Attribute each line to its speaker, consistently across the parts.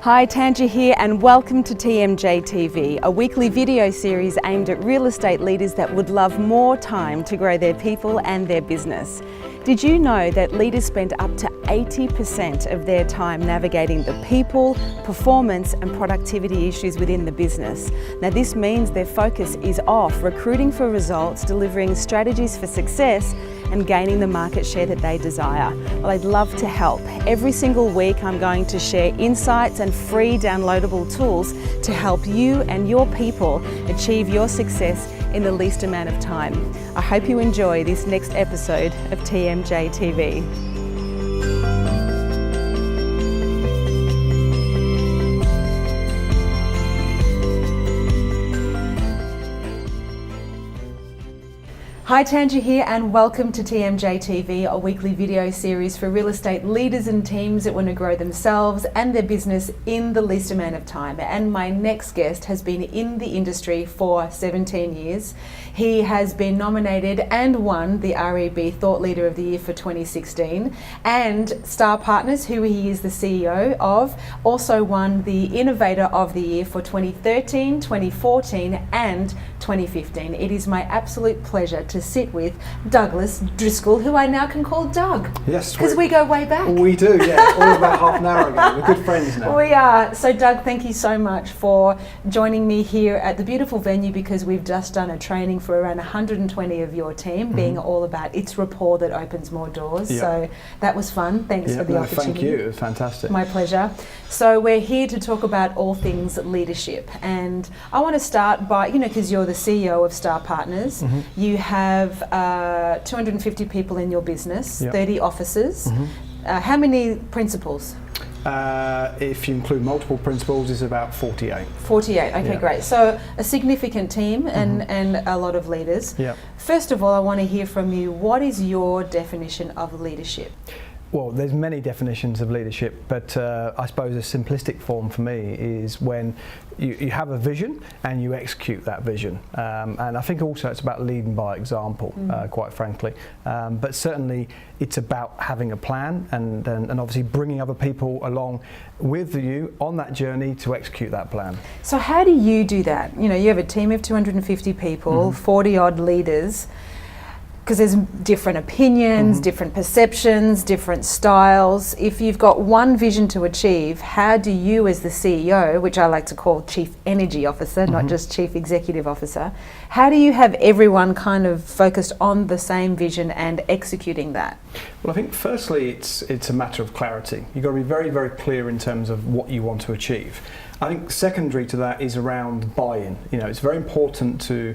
Speaker 1: Hi, Tanja here and welcome to TMJ TV, a weekly video series aimed at real estate leaders that would love more time to grow their people and their business. Did you know that leaders spend up to 80% of their time navigating the people, performance and productivity issues within the business? Now this means their focus is off recruiting for results, delivering strategies for success and gaining the market share that they desire. Well, I'd love to help. Every single week I'm going to share insights and free downloadable tools to help you and your people achieve your success in the least amount of time. I hope you enjoy this next episode of TMJ TV. Hi, Tanja here and welcome to TMJ TV, a weekly video series for real estate leaders and teams that want to grow themselves and their business in the least amount of time. And my next guest has been in the industry for 17 years. He has been nominated and won the REB Thought Leader of the Year for 2016, and Starr Partners, who he is the CEO of, also won the Innovator of the Year for 2013, 2014 and 2015. It is my absolute pleasure to sit with Douglas Driscoll, who I now can call Doug.
Speaker 2: Yes.
Speaker 1: Because we go way back.
Speaker 2: We do, yeah. All about half an hour ago. We're good friends now.
Speaker 1: We are. So Doug, thank you so much for joining me here at the beautiful venue, because we've just done a training for around 120 of your team, being all about it's rapport that opens more doors. Yep. So that was fun. Thanks for the opportunity.
Speaker 2: Thank you. It was fantastic.
Speaker 1: My pleasure. So we're here to talk about all things leadership. And I want to start by, because you're the CEO of Starr Partners. You have 250 people in your business, 30 offices. How many principals?
Speaker 2: If you include multiple principals, it's about 48. 48,
Speaker 1: okay, great. So a significant team and a lot of leaders. First of all, I want to hear from you, what is your definition of leadership?
Speaker 2: Well, there's many definitions of leadership, but I suppose a simplistic form for me is when you have a vision and you execute that vision. And I think also it's about leading by example, quite frankly. But certainly it's about having a plan and obviously bringing other people along with you on that journey to execute that plan.
Speaker 1: So how do you do that? You have a team of 250 people, 40 odd leaders, because there's different opinions, different perceptions, different styles. If you've got one vision to achieve, how do you as the CEO, which I like to call Chief Energy Officer, not just Chief Executive Officer, how do you have everyone kind of focused on the same vision and executing that?
Speaker 2: Well, I think firstly it's a matter of clarity. You've got to be very, very clear in terms of what you want to achieve. I think secondary to that is around buy-in. It's very important to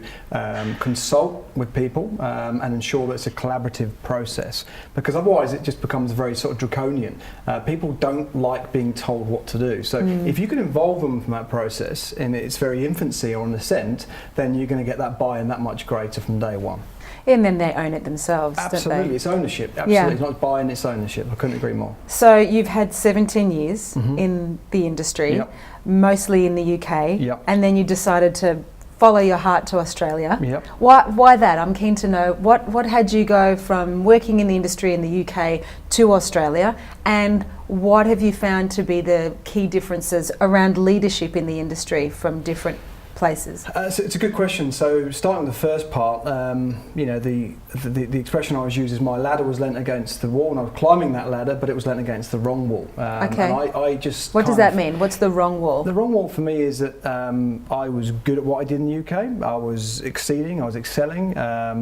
Speaker 2: consult with people and ensure that it's a collaborative process, because otherwise it just becomes very sort of draconian. People don't like being told what to do. So if you can involve them from that process in its very infancy or an ascent, then you're going to get that buy-in that much greater from day one.
Speaker 1: And then they own it themselves,
Speaker 2: absolutely,
Speaker 1: don't they?
Speaker 2: It's ownership. Absolutely, it's not buying, it's ownership. I couldn't agree more.
Speaker 1: So you've had 17 years in the industry, mostly in the UK, and then you decided to follow your heart to Australia. Why that? I'm keen to know what had you go from working in the industry in the UK to Australia, and what have you found to be the key differences around leadership in the industry from different places?
Speaker 2: So it's a good question. So starting with the first part, the expression I always use is my ladder was leant against the wall, and I was climbing that ladder, but it was leant against the wrong wall.
Speaker 1: Okay.
Speaker 2: And I just
Speaker 1: what does that mean? What's the wrong wall?
Speaker 2: The wrong wall for me is that I was good at what I did in the UK. I was exceeding, I was excelling. I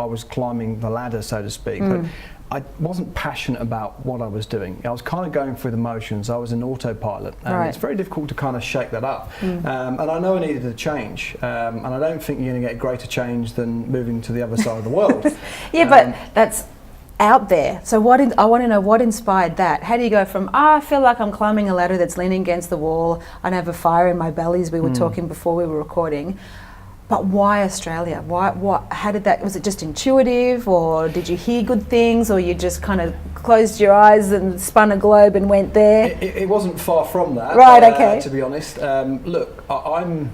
Speaker 2: was climbing the ladder, so to speak. But I wasn't passionate about what I was doing. I was kind of going through the motions. I was an autopilot, and it's very difficult to kind of shake that up. And I know I needed a change, and I don't think you're going to get greater change than moving to the other side of the world.
Speaker 1: But that's out there. So I want to know what inspired that. How do you go from, I feel like I'm climbing a ladder that's leaning against the wall, I have a fire in my belly, as we were talking before we were recording, but why Australia? How did that, was it just intuitive, or did you hear good things, or you just kind of closed your eyes and spun a globe and went there?
Speaker 2: It wasn't far from that.
Speaker 1: Right, okay.
Speaker 2: To be honest. Look, I'm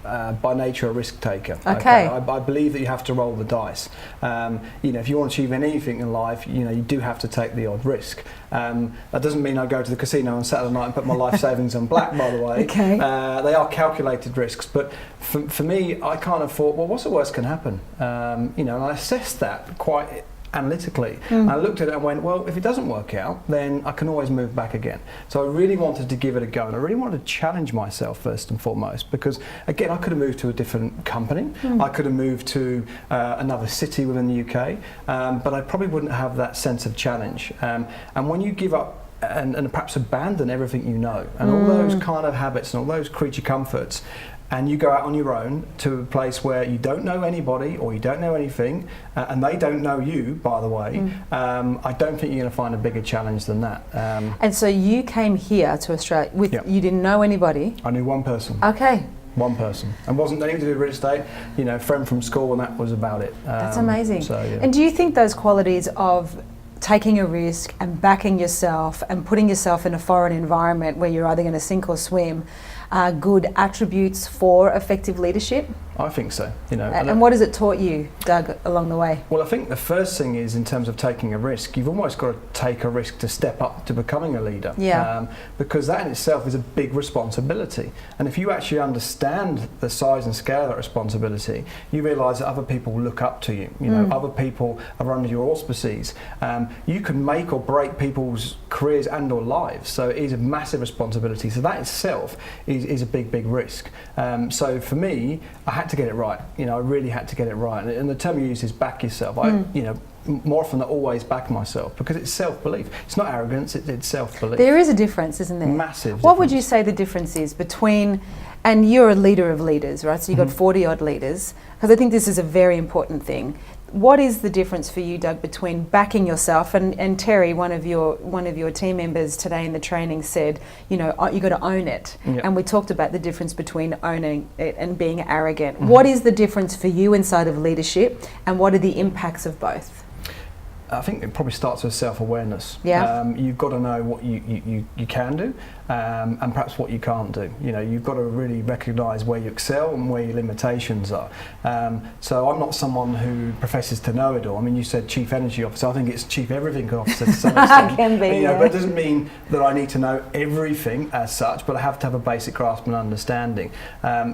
Speaker 2: by nature a risk taker.
Speaker 1: Okay.
Speaker 2: I believe that you have to roll the dice. If you want to achieve anything in life, you do have to take the odd risk. That doesn't mean I go to the casino on Saturday night and put my life savings on black, by the way.
Speaker 1: Okay.
Speaker 2: They are calculated risks, but for me, I kind of thought, well, what's the worst can happen? And I assessed that quite analytically. I looked at it and went, well, if it doesn't work out, then I can always move back again. So I really wanted to give it a go, and I really wanted to challenge myself first and foremost, because again, I could have moved to a different company, I could have moved to another city within the UK, but I probably wouldn't have that sense of challenge. And when you give up and perhaps abandon everything you know, and all those kind of habits and all those creature comforts, and you go out on your own to a place where you don't know anybody or you don't know anything, and they don't know you, by the way, I don't think you're going to find a bigger challenge than that.
Speaker 1: And so you came here to Australia with, you didn't know anybody?
Speaker 2: I knew one person.
Speaker 1: Okay.
Speaker 2: One person. And wasn't anything to do with real estate, friend from school, and that was about it.
Speaker 1: That's amazing.
Speaker 2: So, yeah.
Speaker 1: And do you think those qualities of taking a risk and backing yourself and putting yourself in a foreign environment where you're either going to sink or swim are good attributes for effective leadership?
Speaker 2: I think so.
Speaker 1: And what has it taught you, Doug, along the way?
Speaker 2: Well, I think the first thing is, in terms of taking a risk, you've almost got to take a risk to step up to becoming a leader.
Speaker 1: Yeah.
Speaker 2: Because that in itself is a big responsibility. And if you actually understand the size and scale of that responsibility, you realise that other people look up to you. Other people are under your auspices. You can make or break people's careers and or lives. So it is a massive responsibility. So that itself is a big, big risk. So for me, I had to get it right. I really had to get it right. And the term you use is back yourself. More often than always back myself, because it's self-belief. It's not arrogance, it's self-belief.
Speaker 1: There is a difference, isn't there?
Speaker 2: Massive
Speaker 1: What
Speaker 2: difference.
Speaker 1: would you say the difference is between, and you're a leader of leaders, right? So you've got 40 odd leaders, because I think this is a very important thing. What is the difference for you, Doug, between backing yourself and Terry, one of your team members today in the training said, you got to own it.
Speaker 2: Yep.
Speaker 1: And we talked about the difference between owning it and being arrogant. What is the difference for you inside of leadership, and what are the impacts of both?
Speaker 2: I think it probably starts with self-awareness.
Speaker 1: Yeah.
Speaker 2: You've got to know what you can do, and perhaps what you can't do. You've got to really recognise where you excel and where your limitations are. So I'm not someone who professes to know it all. I mean, you said Chief Energy Officer. I think it's Chief Everything Officer to some extent.
Speaker 1: Can be,
Speaker 2: But it doesn't mean that I need to know everything as such, but I have to have a basic grasp and understanding.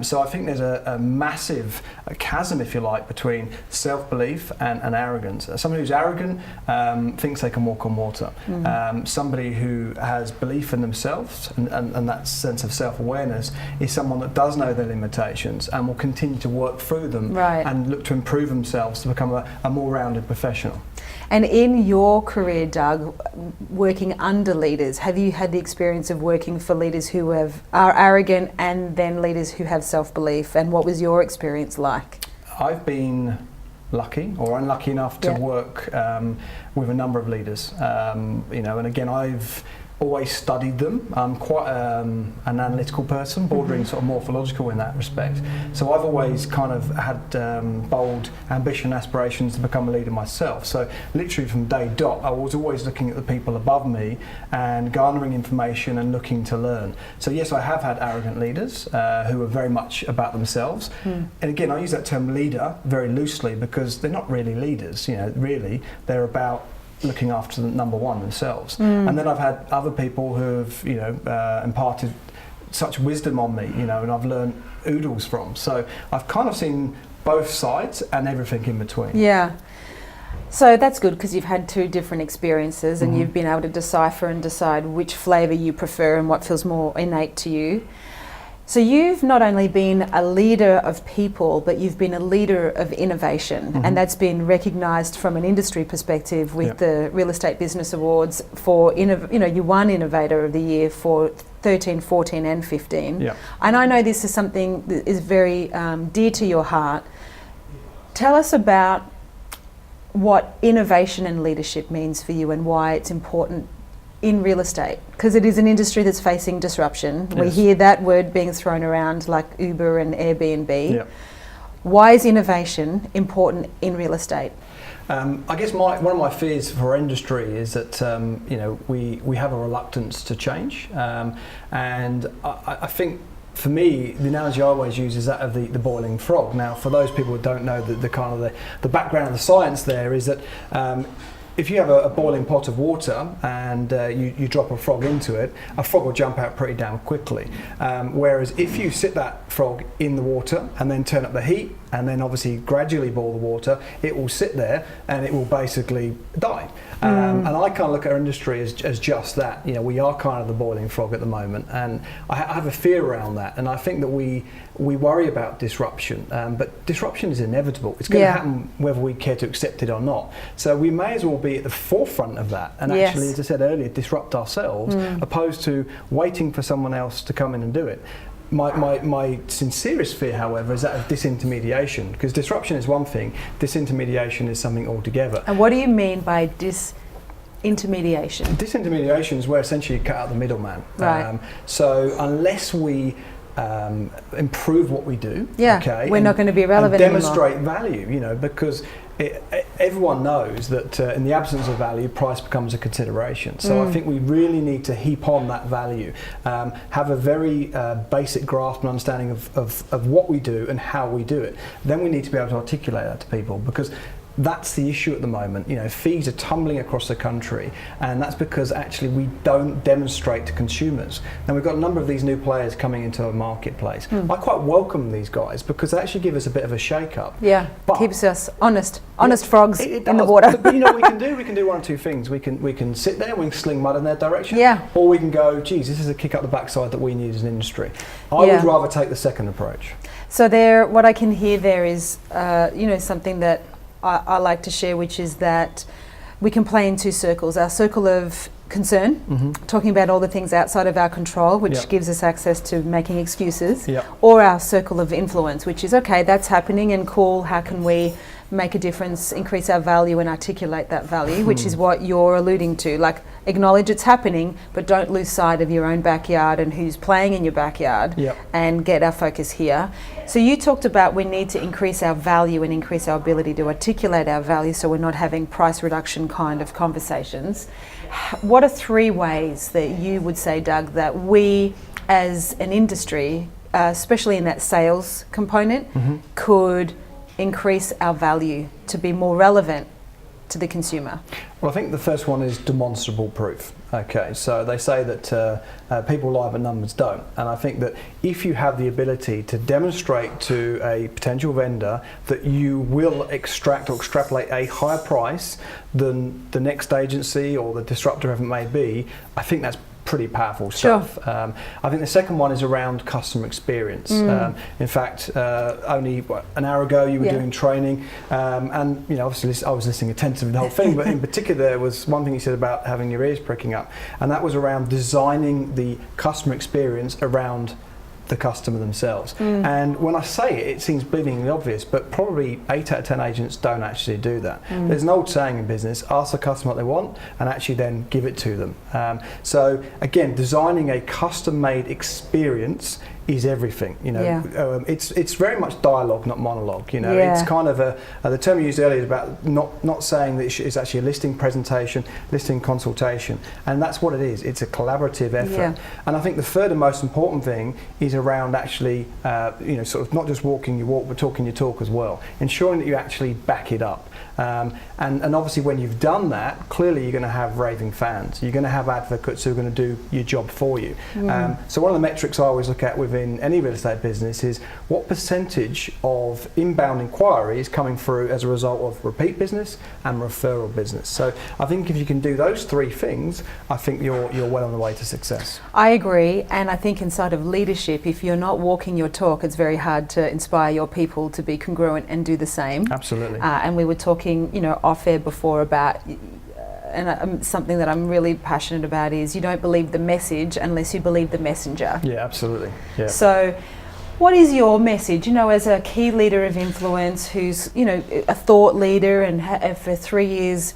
Speaker 2: So I think there's a massive chasm, if you like, between self-belief and arrogance. Someone who's arrogant thinks they can walk on water. Somebody who has belief in themselves and that sense of self-awareness is someone that does know their limitations and will continue to work through them and look to improve themselves to become a more rounded professional.
Speaker 1: And in your career, Doug, working under leaders, have you had the experience of working for leaders who are arrogant and then leaders who have self-belief? And what was your experience like?
Speaker 2: I've been lucky or unlucky enough to work with a number of leaders, and again, I've always studied them. I'm quite an analytical person, bordering sort of morphological in that respect. So I've always kind of had bold ambition, aspirations to become a leader myself. So literally from day dot, I was always looking at the people above me and garnering information and looking to learn. So yes, I have had arrogant leaders who are very much about themselves. And again, I use that term leader very loosely because they're not really leaders. Really, they're about looking after the number one themselves. And then I've had other people who have imparted such wisdom on me, and I've learned oodles from. So I've kind of seen both sides and everything in between.
Speaker 1: Yeah. So that's good because you've had two different experiences and you've been able to decipher and decide which flavour you prefer and what feels more innate to you. So you've not only been a leader of people, but you've been a leader of innovation, and that's been recognised from an industry perspective with the Real Estate Business Awards for, you won Innovator of the Year for 13, 14 and 15.
Speaker 2: Yeah.
Speaker 1: And I know this is something that is very dear to your heart. Tell us about what innovation and leadership means for you and why it's important in real estate, because it is an industry that's facing disruption.
Speaker 2: Yes.
Speaker 1: We hear that word being thrown around like Uber and Airbnb.
Speaker 2: Yeah.
Speaker 1: Why is innovation important in real estate?
Speaker 2: I guess one of my fears for our industry is that we have a reluctance to change, and I think for me, the analogy I always use is that of the boiling frog. Now, for those people who don't know the kind of the background of the science there is that if you have a boiling pot of water and you drop a frog into it, a frog will jump out pretty damn quickly. Whereas if you sit that frog in the water and then turn up the heat and then obviously gradually boil the water, it will sit there and it will basically die. And I kind of look at our industry as just that. You know, we are kind of the boiling frog at the moment, and I have a fear around that. And I think that we worry about disruption, but disruption is inevitable. It's going to happen whether we care to accept it or not. So we may as well be at the forefront of that and actually, as I said earlier, disrupt ourselves opposed to waiting for someone else to come in and do it. My sincerest fear, however, is that of disintermediation, because disruption is one thing, disintermediation is something altogether.
Speaker 1: And what do you mean by disintermediation?
Speaker 2: Disintermediation is where essentially you cut out the middleman.
Speaker 1: Right.
Speaker 2: So unless we improve what we do,
Speaker 1: we're not going to be relevant
Speaker 2: and demonstrate
Speaker 1: anymore.
Speaker 2: value, you know, because everyone knows that in the absence of value, price becomes a consideration. So I think we really need to heap on that value, have a very basic grasp and understanding of what we do and how we do it. Then we need to be able to articulate that to people, because that's the issue at the moment. You know, fees are tumbling across the country, and that's because actually we don't demonstrate to consumers. Now we've got a number of these new players coming into our marketplace. I quite welcome these guys because they actually give us a bit of a shake-up.
Speaker 1: Yeah,
Speaker 2: but
Speaker 1: keeps us honest frogs
Speaker 2: it
Speaker 1: in the
Speaker 2: does.
Speaker 1: water.
Speaker 2: But you know what we can do? We can do one or two things. We can sit there, we can sling mud in their direction, or we can go, geez, this is a kick up the backside that we need as an industry. I would rather take the second approach.
Speaker 1: So what I can hear there is, something that I like to share, which is that we can play in two circles. Our circle of concern, talking about all the things outside of our control, which gives us access to making excuses, or our circle of influence, which is, okay, that's happening and cool, how can we make a difference, increase our value and articulate that value, which is what you're alluding to. Like, acknowledge it's happening, but don't lose sight of your own backyard and who's playing in your backyard, and get our focus here. So you talked about we need to increase our value and increase our ability to articulate our value, so we're not having price reduction kind of conversations. What are 3 ways that you would say, Doug, that we as an industry, especially in that sales component, could increase our value to be more relevant to the consumer?
Speaker 2: Well, I think the first one is demonstrable proof. Okay, so they say that people lie but numbers don't, and I think that if you have the ability to demonstrate to a potential vendor that you will extract or extrapolate a higher price than the next agency or the disruptor, whoever it may be, I think that's pretty powerful stuff. I think the second one is around customer experience. In fact, only an hour ago you were doing training, and you know, obviously I was listening attentively to the whole thing, but in particular there was one thing you said about having your ears pricking up, and that was around designing the customer experience around the customer themselves. And when I say it, it seems bleedingly obvious, but probably 8 out of 10 agents don't actually do that. There's an old saying in business, ask the customer what they want and actually then give it to them. So again, designing a custom-made experience is everything. You know, it's very much dialogue, not monologue. You know, it's kind of the term you used earlier is about not saying that it's actually a listing presentation, listing consultation, and that's what it is. It's a collaborative effort. And I think the third and most important thing is around actually, sort of not just walking your walk, but talking your talk as well. Ensuring that you actually back it up. And obviously, when you've done that, clearly you're going to have raving fans. You're going to have advocates who are going to do your job for you. So one of the metrics I always look at within any real estate business is what percentage of inbound inquiries coming through as a result of repeat business and referral business. So I think if you can do those 3 things, I think you're well on the way to success.
Speaker 1: I agree, and I think inside of leadership, if you're not walking your talk, it's very hard to inspire your people to be congruent and do the same.
Speaker 2: Absolutely.
Speaker 1: And we were talking, off air before about, and something that I'm really passionate about is you don't believe the message unless you believe the messenger.
Speaker 2: Yeah, absolutely. Yeah.
Speaker 1: So what is your message, as a key leader of influence who's, a thought leader and for 3 years,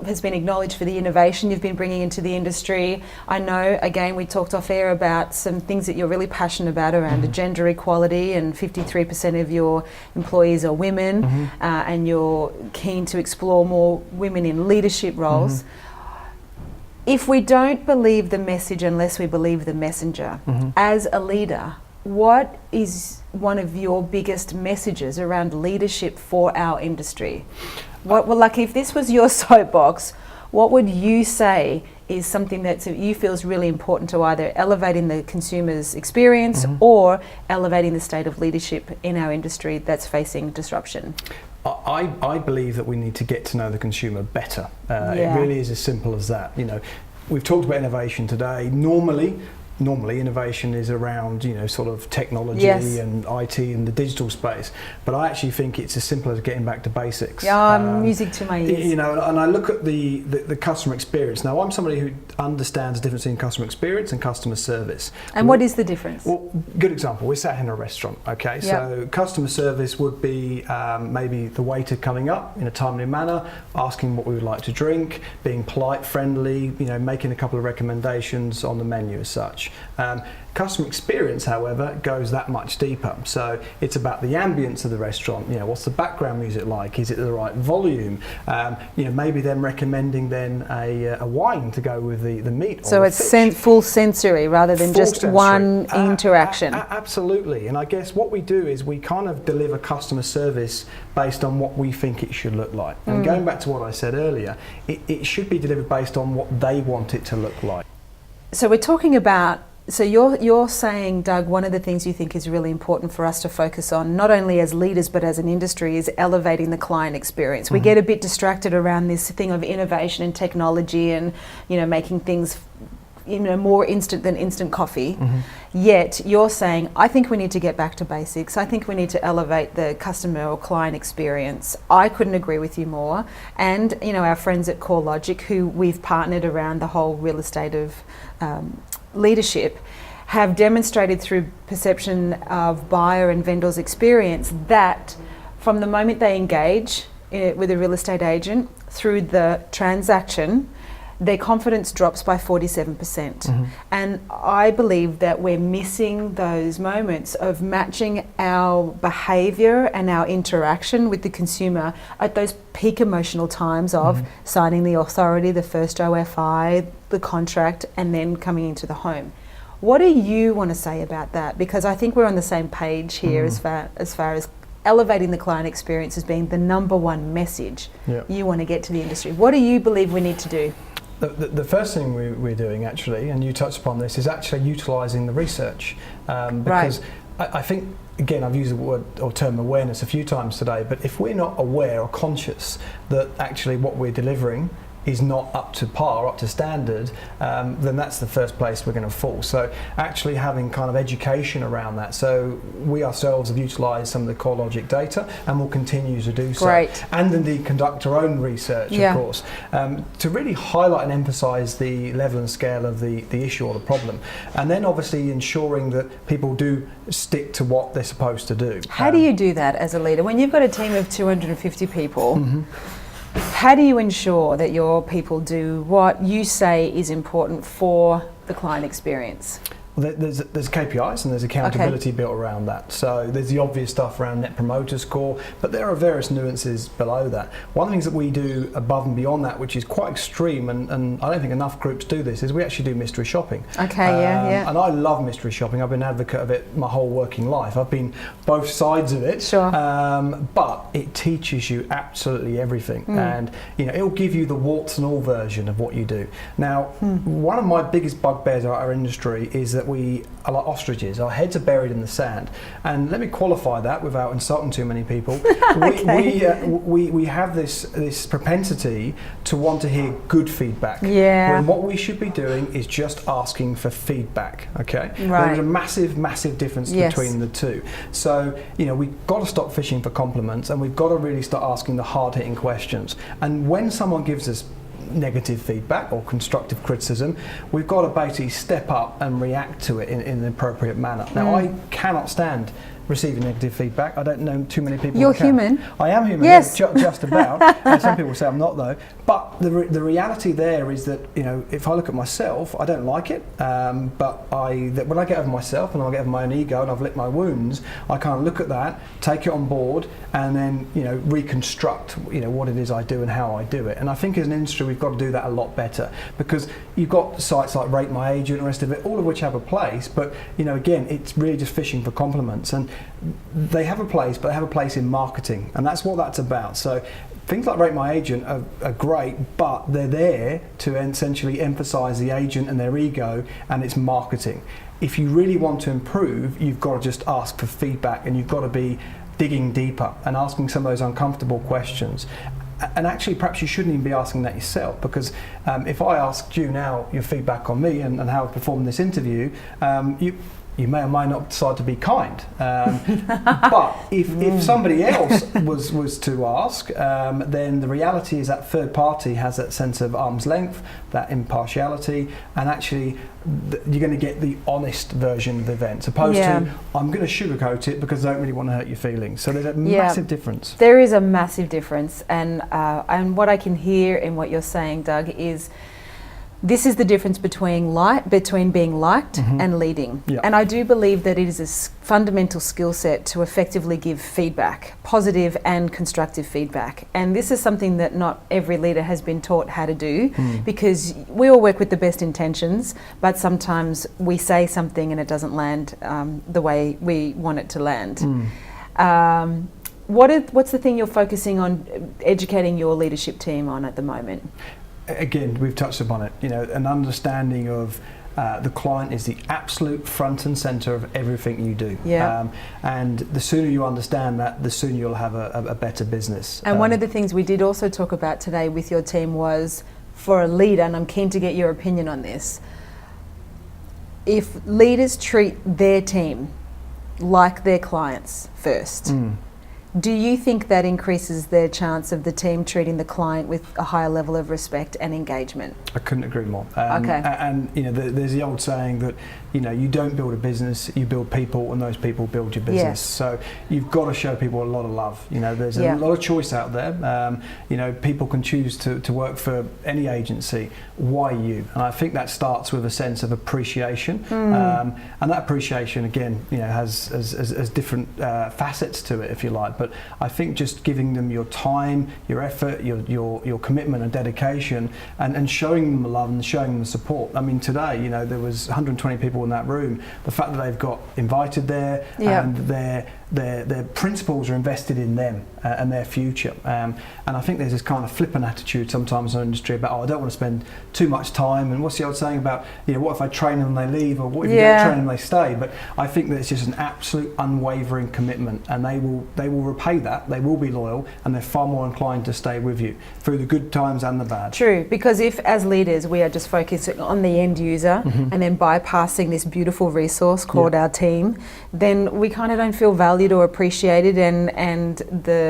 Speaker 1: has been acknowledged for the innovation you've been bringing into the industry. I know, again, we talked off air about some things that you're really passionate about around gender equality, and 53% of your employees are women, and you're keen to explore more women in leadership roles. If we don't believe the message unless we believe the messenger, as a leader, what is one of your biggest messages around leadership for our industry? Like if this was your soapbox, what would you say is something that you feel is really important to either elevating the consumer's experience or elevating the state of leadership in our industry that's facing disruption?
Speaker 2: I believe that we need to get to know the consumer better. It really is as simple as that. You know, we've talked about innovation today. Normally innovation is around, you know, sort of technology and IT and the digital space, but I actually think it's as simple as getting back to basics.
Speaker 1: Music to my ears.
Speaker 2: You know, and I look at the customer experience. Now, I'm somebody who understands the difference between customer experience and customer service.
Speaker 1: And what is the difference?
Speaker 2: Well, good example, we're sat in a restaurant, okay? So customer service would be maybe the waiter coming up in a timely manner, asking what we would like to drink, being polite, friendly, you know, making a couple of recommendations on the menu as such. Customer experience, however, goes that much deeper. So it's about the ambience of the restaurant. You know, what's the background music like? Is it the right volume? You know, maybe them recommending then a wine to go with the meat.
Speaker 1: So it's full sensory rather than just one interaction.
Speaker 2: Absolutely. And I guess what we do is we kind of deliver customer service based on what we think it should look like. And going back to what I said earlier, it should be delivered based on what they want it to look like.
Speaker 1: So we're talking about, so you're saying, Doug, one of the things you think is really important for us to focus on, not only as leaders but as an industry, is elevating the client experience. We get a bit distracted around this thing of innovation and technology and, you know, making things, you know, more instant than instant coffee. Yet you're saying, I think we need to get back to basics. I think we need to elevate the customer or client experience. I couldn't agree with you more. And, you know, our friends at CoreLogic, who we've partnered around the whole real estate of leadership, have demonstrated through perception of buyer and vendor's experience that from the moment they engage with a real estate agent through the transaction, their confidence drops by 47%. And I believe that we're missing those moments of matching our behaviour and our interaction with the consumer at those peak emotional times of signing the authority, the first OFI, the contract, and then coming into the home. What do you want to say about that? Because I think we're on the same page here as far as elevating the client experience as being the number one message you want to get to the industry. What do you believe we need to do?
Speaker 2: The first thing we're doing, actually, and you touched upon this, is actually utilising the research. Because I think, again, I've used the word or term awareness a few times today, but if we're not aware or conscious that actually what we're delivering is not up to par, up to standard, then that's the first place we're going to fall. So actually having kind of education around that. So we ourselves have utilised some of the CoreLogic data and will continue to do so.
Speaker 1: Great.
Speaker 2: And indeed conduct our own research, of course, to really highlight and emphasise the level and scale of the issue or the problem. And then obviously ensuring that people do stick to what they're supposed to do.
Speaker 1: How do you do that as a leader? When you've got a team of 250 people, how do you ensure that your people do what you say is important for the client experience?
Speaker 2: There's KPIs and there's accountability built around that. So there's the obvious stuff around Net Promoter Score, but there are various nuances below that. One of the things that we do above and beyond that, which is quite extreme, and I don't think enough groups do this, is we actually do mystery shopping. And I love mystery shopping. I've been an advocate of it my whole working life. I've been both sides of it. But it teaches you absolutely everything, and you know it'll give you the warts and all version of what you do. Now, one of my biggest bugbears of our industry is that we are like ostriches. Our heads are buried in the sand. And let me qualify that without insulting too many people. We have this propensity to want to hear good feedback. When what we should be doing is just asking for feedback. There's a massive difference between the two. So you know we've got to stop fishing for compliments, and we've got to really start asking the hard-hitting questions. And when someone gives us negative feedback or constructive criticism, we've got to basically step up and react to it in an appropriate manner. Now, I cannot stand receiving negative feedback. I don't know too many people.
Speaker 1: You're
Speaker 2: who can.
Speaker 1: human.
Speaker 2: I am human.
Speaker 1: Yes.
Speaker 2: Yeah, just about. Some people say I'm not though. But the reality there is that, you know, if I look at myself, I don't like it. But when I get over myself and I get over my own ego and I've licked my wounds, I kind of look at that, take it on board, and then, you know, reconstruct, you know, what it is I do and how I do it. And I think as an industry we've got to do that a lot better, because you've got sites like Rate My Agent and the rest of it, all of which have a place, but, you know, again, it's really just fishing for compliments, and they have a place, but they have a place in marketing, and that's what that's about. So things like Rate My Agent are great, but they're there to essentially emphasise the agent and their ego, and it's marketing. If you really want to improve, you've got to just ask for feedback, and you've got to be digging deeper and asking some of those uncomfortable questions. And actually, perhaps you shouldn't even be asking that yourself, because if I asked you now your feedback on me and how I performed in this interview, you may or may not decide to be kind. But if somebody else was to ask, then the reality is that third party has that sense of arm's length, that impartiality, and actually you're going to get the honest version of the event, opposed to I'm going to sugarcoat it because I don't really want to hurt your feelings. So there's a massive difference.
Speaker 1: There is a massive difference, and what I can hear in what you're saying, Doug, is this is the difference between being liked and leading. Yep. And I do believe that it is a fundamental skill set to effectively give feedback, positive and constructive feedback. And this is something that not every leader has been taught how to do, because we all work with the best intentions, but sometimes we say something and it doesn't land the way we want it to land. What's the thing you're focusing on educating your leadership team on at the moment?
Speaker 2: Again, we've touched upon it, you know, an understanding of the client is the absolute front and centre of everything you do. And the sooner you understand that, the sooner you'll have a better business.
Speaker 1: And one of the things we did also talk about today with your team was, for a leader, and I'm keen to get your opinion on this, if leaders treat their team like their clients first, do you think that increases their chance of the team treating the client with a higher level of respect and engagement?
Speaker 2: I couldn't agree more. And you know, there's the old saying that, you know, you don't build a business, you build people, and those people build your business. So you've got to show people a lot of love. You know, there's a lot of choice out there. You know, people can choose to work for any agency. Why you? And I think that starts with a sense of appreciation. And that appreciation, again, you know, has different facets to it, if you like. But I think just giving them your time, your effort, your commitment and dedication, and showing them the love and showing them the support. I mean, today, you know, there was 120 people in that room. The fact that they've got invited there, and their principles are invested in them and their future. And I think there's this kind of flippant attitude sometimes in our industry about, I don't want to spend too much time, and what's the old saying about, you know, what if I train them and they leave, or what if you don't train them and they stay? But I think that it's just an absolute unwavering commitment, and they will repay that. They will be loyal, and they're far more inclined to stay with you through the good times and the bad.
Speaker 1: True, because if as leaders we are just focusing on the end user and then bypassing this beautiful resource called our team, then we kind of don't feel valued or appreciated, and the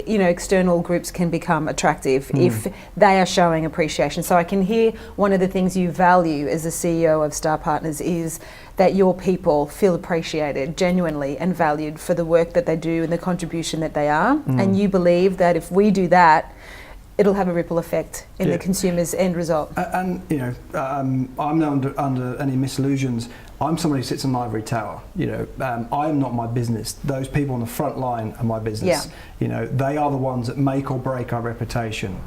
Speaker 1: you know, external groups can become attractive if they are showing appreciation. So I can hear one of the things you value as the CEO of Starr Partners is that your people feel appreciated genuinely and valued for the work that they do and the contribution that they are. And you believe that if we do that, it'll have a ripple effect in the consumer's end result.
Speaker 2: And you know, I'm not under any misillusions. I'm somebody who sits in an ivory tower. You know, I am not my business. Those people on the front line are my business. You know, they are the ones that make or break our reputation.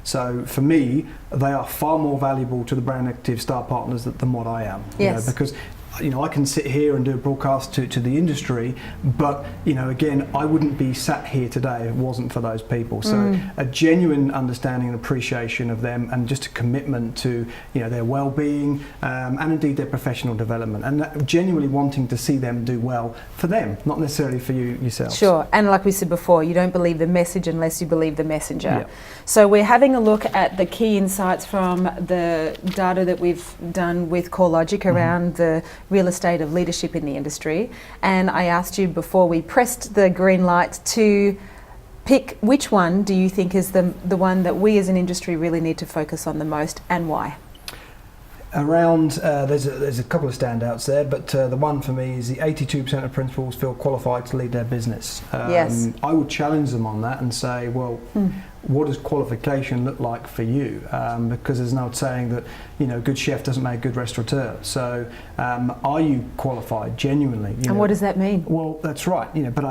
Speaker 2: So for me, they are far more valuable to the brand active Starr Partners than what I am. You know, because, you know, I can sit here and do a broadcast to the industry, but, you know, again, I wouldn't be sat here today if it wasn't for those people. So a genuine understanding and appreciation of them, and just a commitment to, you know, their well-being, and indeed their professional development, and that genuinely wanting to see them do well for them, not necessarily for you yourself.
Speaker 1: Sure, and like we said before, you don't believe the message unless you believe the messenger. So we're having a look at the key insights from the data that we've done with CoreLogic around the real estate of leadership in the industry, and I asked you before we pressed the green light to pick which one do you think is the one that we as an industry really need to focus on the most, and why?
Speaker 2: There's a couple of standouts there, but the one for me is the 82% of principals feel qualified to lead their business.
Speaker 1: Yes.
Speaker 2: I would challenge them on that and say, well, what does qualification look like for you? Because there's an old saying that, good chef doesn't make a good restaurateur. So are you qualified genuinely?
Speaker 1: And what does that mean?
Speaker 2: Well, that's right. But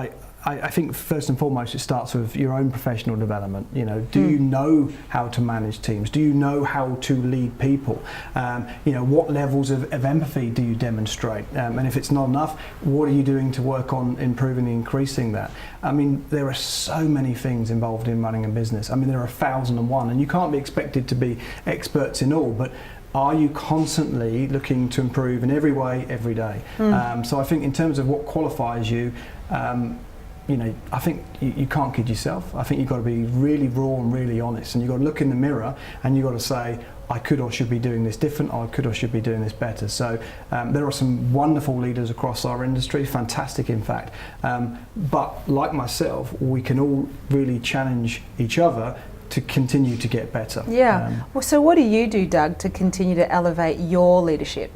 Speaker 2: I think first and foremost it starts with your own professional development. Do you know how to manage teams? Do you know how to lead people? What levels of empathy do you demonstrate? And if it's not enough, what are you doing to work on improving and increasing that? I mean, there are so many things involved in running a business. I mean, there are 1,001, and you can't be expected to be experts in all, but are you constantly looking to improve in every way, every day? So I think in terms of what qualifies you, I think you can't kid yourself. I think you've got to be really raw and really honest, and you've got to look in the mirror and you've got to say, I could or should be doing this different, or I could or should be doing this better. So there are some wonderful leaders across our industry, fantastic in fact. But like myself, we can all really challenge each other to continue to get better.
Speaker 1: Yeah. So what do you do, Doug, to continue to elevate your leadership?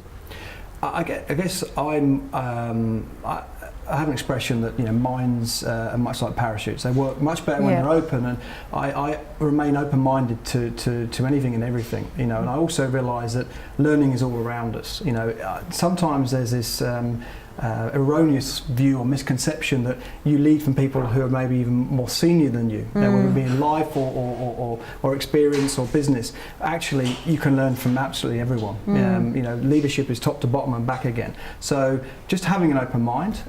Speaker 2: I guess I have an expression that minds are much like parachutes. They work much better when they're open, and I remain open-minded to anything and everything. And I also realise that learning is all around us. Sometimes there's this erroneous view or misconception that you lead from people who are maybe even more senior than you, whether it be in life or experience or business. Actually, you can learn from absolutely everyone. Leadership is top to bottom and back again. So just having an open mind,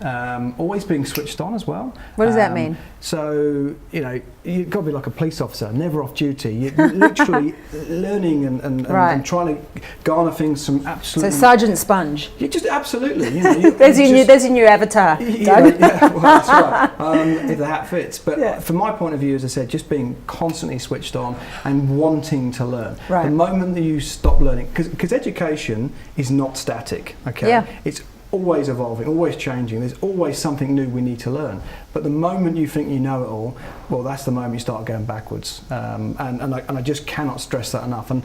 Speaker 2: always being switched on as well.
Speaker 1: What does that mean?
Speaker 2: So, you've got to be like a police officer, never off duty. You're literally learning and trying to garner things from absolutely...
Speaker 1: So Sergeant Sponge.
Speaker 2: You just absolutely,
Speaker 1: There's your new avatar, Doug.
Speaker 2: Well, that's right, if the hat fits. But from my point of view, as I said, just being constantly switched on and wanting to learn. Right. The moment that you stop learning, because education is not static, okay? Yeah. It's always evolving, always changing. There's always something new we need to learn. But the moment you think you know it all, well, that's the moment you start going backwards. And I just cannot stress that enough. And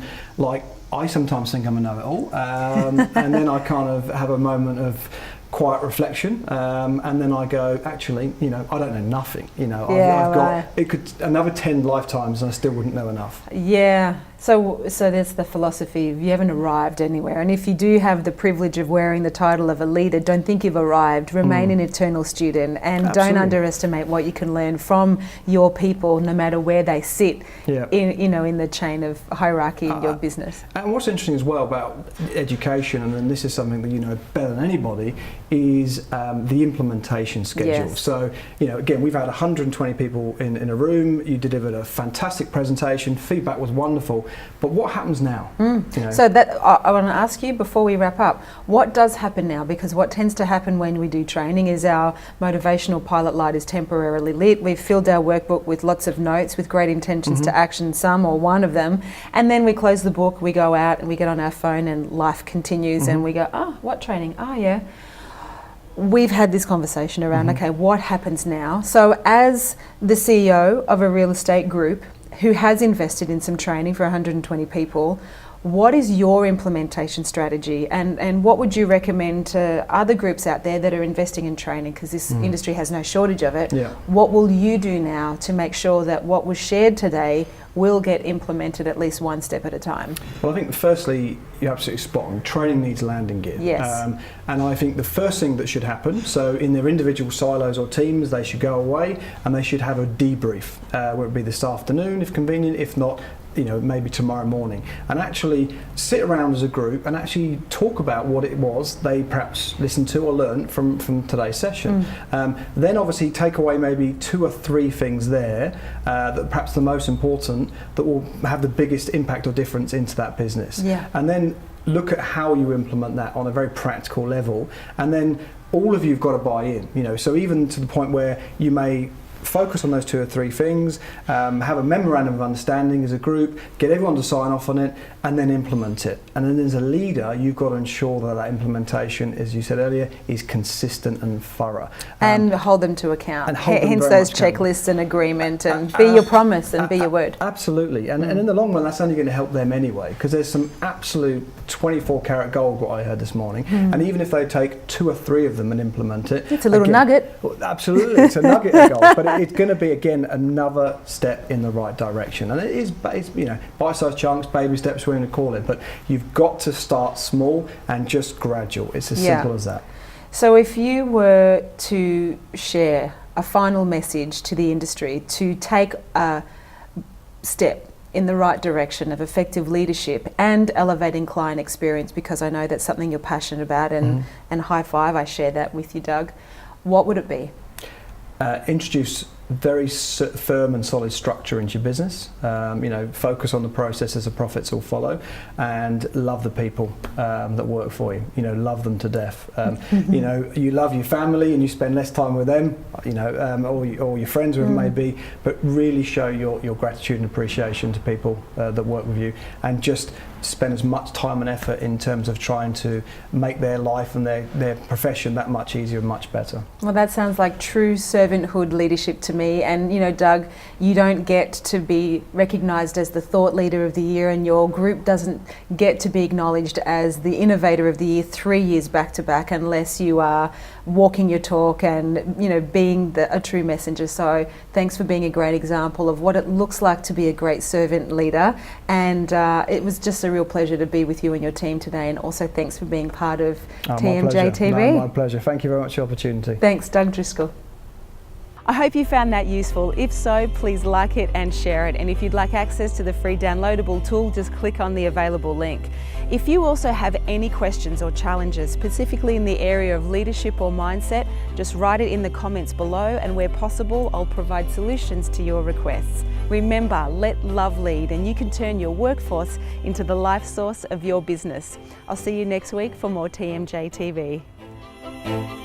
Speaker 2: I sometimes think I'm a know-it-all, and then I kind of have a moment of quiet reflection, and then I go, actually, I don't know nothing. I've got it could another 10 lifetimes, and I still wouldn't know enough. Yeah.
Speaker 1: So that's the philosophy. You haven't arrived anywhere, and if you do have the privilege of wearing the title of a leader, don't think you've arrived. Remain an eternal student, and don't underestimate what you can learn from your people, no matter where they sit in the chain of hierarchy in your business.
Speaker 2: And what's interesting as well about education, and then this is something that you know better than anybody, is the implementation schedule. Yes. So again, we've had 120 people in a room. You delivered a fantastic presentation. Feedback was wonderful. But what happens now? So that I want to ask you before we wrap up, what does happen now? Because what tends to happen when we do training is our motivational pilot light is temporarily lit. We've filled our workbook with lots of notes with great intentions to action some or one of them, and then we close the book, we go out and we get on our phone and life continues, and we go, what training? We've had this conversation around, okay, what happens now? So as the CEO of a real estate group who has invested in some training for 120 people, what is your implementation strategy, and what would you recommend to other groups out there that are investing in training, because this industry has no shortage of it? What will you do now to make sure that what was shared today will get implemented at least one step at a time? Well, I think firstly, you're absolutely spot on. Training needs landing gear.
Speaker 1: Yes.
Speaker 2: And I think the first thing that should happen, so in their individual silos or teams, they should go away and they should have a debrief, whether it be this afternoon if convenient, if not, maybe tomorrow morning, and actually sit around as a group and actually talk about what it was they perhaps listened to or learned from today's session. Then obviously take away maybe 2 or 3 things there that perhaps the most important that will have the biggest impact or difference into that business. And then look at how you implement that on a very practical level, and then all of you've got to buy in. So even to the point where you may focus on those 2 or 3 things, have a memorandum of understanding as a group, get everyone to sign off on it, and then implement it. And then as a leader, you've got to ensure that implementation, as you said earlier, is consistent and thorough.
Speaker 1: And hold them to account.
Speaker 2: And hold them
Speaker 1: hence
Speaker 2: very
Speaker 1: those
Speaker 2: much accountable.
Speaker 1: checklists and agreement, and be your promise and be your word.
Speaker 2: Absolutely. And in the long run, that's only going to help them anyway, because there's some absolute 24 karat gold, what I heard this morning. And even if they take 2 or 3 of them and implement it,
Speaker 1: it's a little nugget.
Speaker 2: Well, absolutely, it's a nugget of gold, but it's going to be, again, another step in the right direction. And it is, bite-sized chunks, baby steps, we're going to call it, but you've got to start small and just gradual. It's as simple as that.
Speaker 1: So if you were to share a final message to the industry to take a step in the right direction of effective leadership and elevating client experience, because I know that's something you're passionate about, and high five, I share that with you, Doug, what would it be?
Speaker 2: Introduce very firm and solid structure into your business. Focus on the processes, the profits will follow, and love the people that work for you. Love them to death. You love your family and you spend less time with them, or your friends, whoever it may be, but really show your gratitude and appreciation to people that work with you, and just spend as much time and effort in terms of trying to make their life and their profession that much easier and much better.
Speaker 1: Well, that sounds like true servanthood leadership to me. And Doug, you don't get to be recognised as the thought leader of the year, and your group doesn't get to be acknowledged as the innovator of the year 3 years back to back unless you are walking your talk and being a true messenger. So thanks for being a great example of what it looks like to be a great servant leader, and it was just a real pleasure to be with you and your team today, and also thanks for being part of TMJ TV.
Speaker 2: My pleasure. Thank you very much for the opportunity.
Speaker 1: Thanks, Doug Driscoll. I hope you found that useful. If so, please like it and share it. And if you'd like access to the free downloadable tool, just click on the available link. If you also have any questions or challenges, specifically in the area of leadership or mindset, just write it in the comments below, and where possible, I'll provide solutions to your requests. Remember, let love lead, and you can turn your workforce into the life source of your business. I'll see you next week for more TMJ TV.